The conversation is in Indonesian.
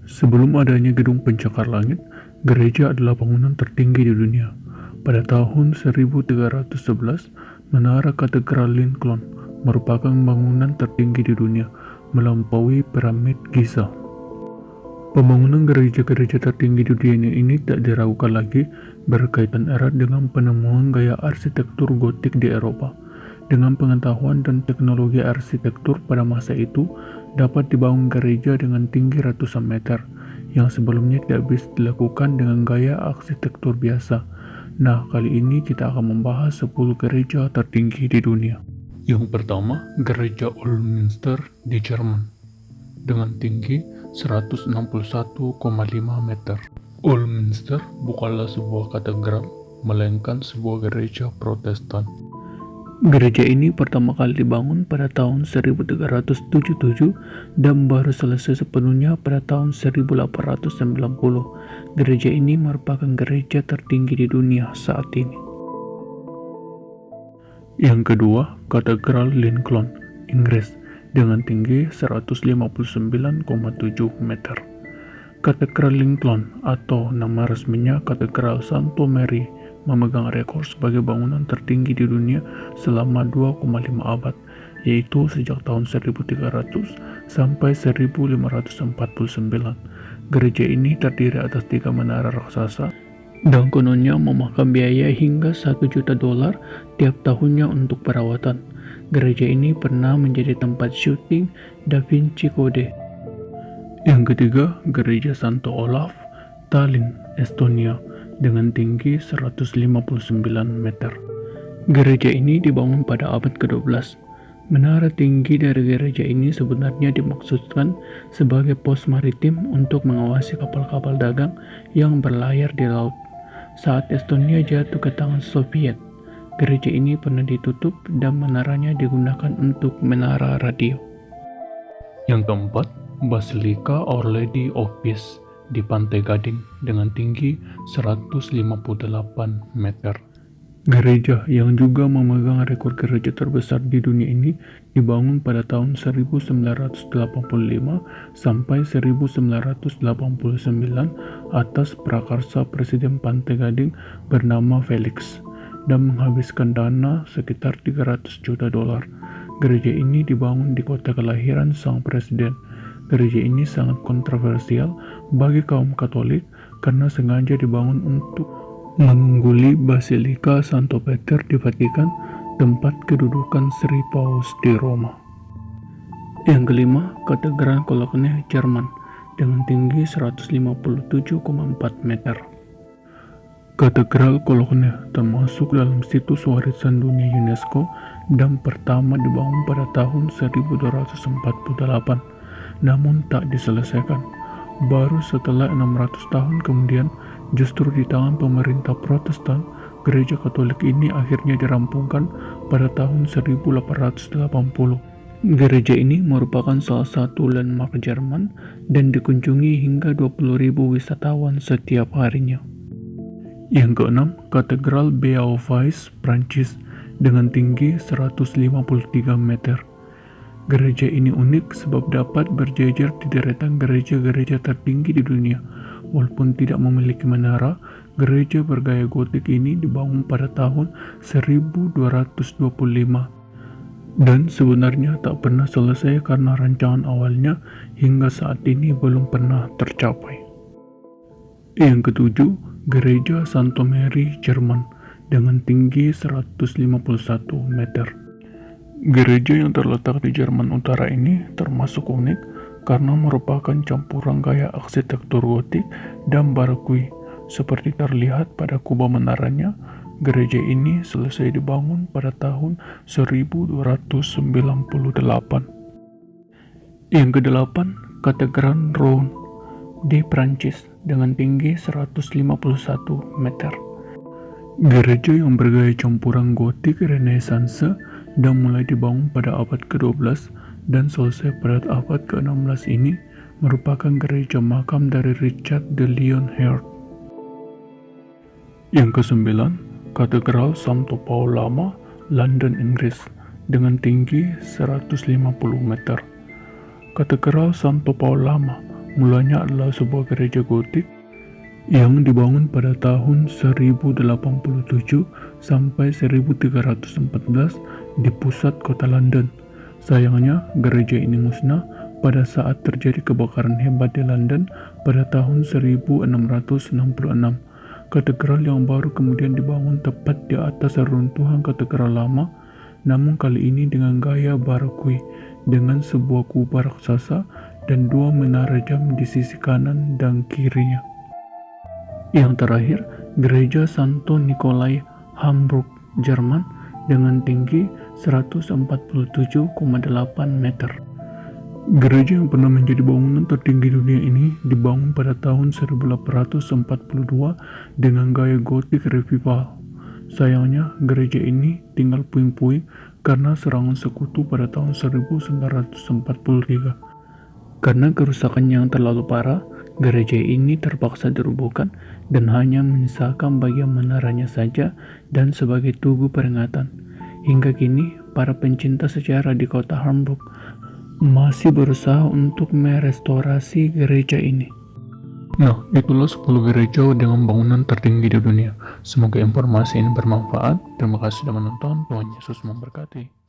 Sebelum adanya gedung pencakar langit, gereja adalah bangunan tertinggi di dunia. Pada tahun 1311, Menara Katedral Lincoln merupakan bangunan tertinggi di dunia, melampaui piramid Giza. Pembangunan gereja-gereja tertinggi di dunia ini tak diragukan lagi berkaitan erat dengan penemuan gaya arsitektur gotik di Eropa. Dengan pengetahuan dan teknologi arsitektur pada masa itu, dapat dibangun gereja dengan tinggi ratusan meter, yang sebelumnya tidak bisa dilakukan dengan gaya arsitektur biasa. Nah, kali ini kita akan membahas 10 gereja tertinggi di dunia. Yang pertama, Gereja Ulminster di Jerman, dengan tinggi 161,5 meter. Ulminster bukanlah sebuah katedral, melainkan sebuah gereja Protestan. Gereja ini pertama kali dibangun pada tahun 1377 dan baru selesai sepenuhnya pada tahun 1890. Gereja ini merupakan gereja tertinggi di dunia saat ini. Yang kedua, Katedral Lincoln, Inggris, dengan tinggi 159,7 meter. Katedral Lincoln atau nama resminya Katedral Santo Mary memegang rekor sebagai bangunan tertinggi di dunia selama 2,5 abad, yaitu sejak tahun 1300 sampai 1549. Gereja ini terdiri atas 3 menara raksasa dan kononnya memakan biaya hingga $1 juta tiap tahunnya untuk perawatan. Gereja ini pernah menjadi tempat syuting Da Vinci Code. Yang ketiga, Gereja Santo Olaf, Tallinn, Estonia, dengan tinggi 159 meter. Gereja ini dibangun pada abad ke-12. Menara tinggi dari gereja ini sebenarnya dimaksudkan sebagai pos maritim untuk mengawasi kapal-kapal dagang yang berlayar di laut. Saat Estonia jatuh ke tangan Soviet, gereja ini pernah ditutup dan menaranya digunakan untuk menara radio. Yang keempat, Basilika Our Lady of Peace di Pantai Gading dengan tinggi 158 meter. Gereja yang juga memegang rekor gereja terbesar di dunia ini dibangun pada tahun 1985 sampai 1989 atas prakarsa Presiden Pantai Gading bernama Felix dan menghabiskan dana sekitar $300 juta. Gereja ini dibangun di kota kelahiran sang presiden. Gereja ini sangat kontroversial bagi kaum Katolik karena sengaja dibangun untuk mengungguli Basilika Santo Peter di Vatikan, tempat kedudukan Sri Paus di Roma. Yang kelima, Katedral Cologne, Jerman, dengan tinggi 157,4 meter. Katedral Cologne termasuk dalam situs warisan dunia UNESCO dan pertama dibangun pada tahun 1248. Namun tak diselesaikan. Baru setelah 600 tahun kemudian, justru di tangan pemerintah Protestan, gereja Katolik ini akhirnya dirampungkan pada tahun 1880. Gereja ini merupakan salah satu landmark Jerman dan dikunjungi hingga 20.000 wisatawan setiap harinya. Yang keenam, Katedral Beauvais, Prancis, dengan tinggi 153 meter. Gereja ini unik sebab dapat berjejer di deretan gereja-gereja tertinggi di dunia. Walaupun tidak memiliki menara, gereja bergaya gotik ini dibangun pada tahun 1225 dan sebenarnya tak pernah selesai karena rancangan awalnya hingga saat ini belum pernah tercapai. Yang ketujuh, Gereja Santo Mary, Jerman, dengan tinggi 151 meter. Gereja yang terletak di Jerman Utara ini termasuk unik karena merupakan campuran gaya arsitektur gotik dan barokui. Seperti terlihat pada kubah menaranya, gereja ini selesai dibangun pada tahun 1298. Yang kedelapan, Katedral Rouen di Prancis dengan tinggi 151 meter. Gereja yang bergaya campuran gotik Renaissance dan mulai dibangun pada abad ke-12 dan selesai pada abad ke-16 ini merupakan gereja makam dari Richard de Lionheart. Yang kesembilan, Katedral Santo Paul Lama, London, Inggris, dengan tinggi 150 meter. Katedral Santo Paul Lama Mulanya adalah sebuah gereja gotik yang dibangun pada tahun 1087 sampai 1314 di pusat kota London. Sayangnya, gereja ini musnah pada saat terjadi kebakaran hebat di London pada tahun 1666. Katedral yang baru kemudian dibangun tepat di atas reruntuhan katedral lama, namun kali ini dengan gaya barokui, dengan sebuah kubah raksasa dan dua menara jam di sisi kanan dan kirinya. Yang terakhir, gereja Santo Nikolai, Hamburg, Jerman, dengan tinggi 147,8 meter. Gereja yang pernah menjadi bangunan tertinggi dunia ini dibangun pada tahun 1842 dengan gaya gotik revival. Sayangnya, gereja ini tinggal puing-puing karena serangan sekutu pada tahun 1943. Karena kerusakan yang terlalu parah, gereja ini terpaksa dirobohkan dan hanya menyisakan bagian menaranya saja dan sebagai tugu peringatan. Hingga kini, para pencinta sejarah di kota Hamburg masih berusaha untuk merestorasi gereja ini. Nah, itulah 10 gereja dengan bangunan tertinggi di dunia. Semoga informasi ini bermanfaat. Terima kasih sudah menonton. Tuhan Yesus memberkati.